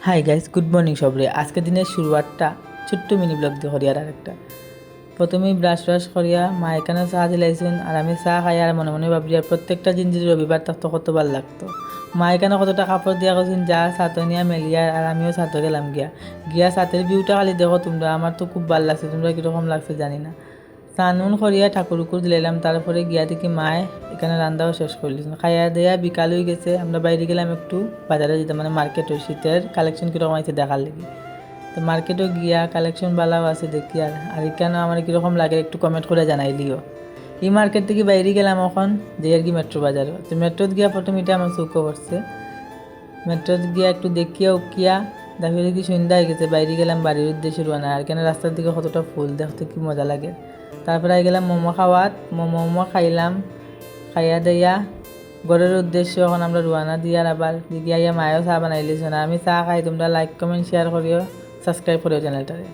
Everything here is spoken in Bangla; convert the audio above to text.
হাই গাইস, গুড মর্নিং সবরে। আজকে দিনের শুরুয়াতটা ছোট্ট মিনি ব্লগ দিয়ে হরিয়ার আরেকটা। প্রথমেই ব্রাশ করিয়া মা এখানে চা দিলাইছেন আর আমি চা খাই আর মনে মনে ভাবি আর প্রত্যেকটা দিন যদি রবিবার থাকতো কত ভাল লাগতো। মা এখানে কতটা কাপড় দিয়া গেছেন যা ছাতো নিয়ে মেলিয়া আর আমিও ছাতো গেলাম গিয়া ছাতের ভিউটা খালি দেখো তোমরা, আমার তো খুব ভাল লাগছে, তোমরা কীরকম লাগছে জানি না। স্নান করিয়া ঠাকুর উকুর দিলাম, তারপরে গিয়া দেখি মায়ে এখানে রান্নাও শেষ করলি, খাইয়া দেয়া বিকাল হয়ে গেছে। আমরা বাইরে গেলাম একটু বাজারে যেতে, মানে মার্কেটে শীতের কালেকশন কীরকম আছে দেখার লেগে। তো মার্কেটও গিয়া কালেকশন ভালো আছে দেখি আর এখানে আমার কীরকম লাগে একটু কমেন্ট করে জানাইলিও। এই মার্কেট থেকে বাইরে গেলাম এখন যে আর কি মেট্রো বাজারও, তো মেট্রোত গিয়া প্রথম এটা আমার চৌকো পড়ছে। মেট্রোত গিয়া একটু দেখিয়া উকিয়া তারপরে কি সন্ধ্যা হয়ে গেছে, বাইরে গেলাম বাড়ির উদ্দেশ্যে রোয়ানা। আর কেন রাস্তার দিকে কতটা ফুল দেখতে কি মজা লাগে। তারপরে গেলাম মোমো খাওয়াত, মোমো খাইলাম, খাইয়া দিয়া ঘরের উদ্দেশ্যে এখন আমরা রোয়ানা দিয়ার আবার দিকে আইয়া মায়েও চা বানাইলিস না। আমি চা খাই, তোমরা লাইক কমেন্ট শেয়ার করিও, সাবস্ক্রাইব করিও চ্যানেলটারে।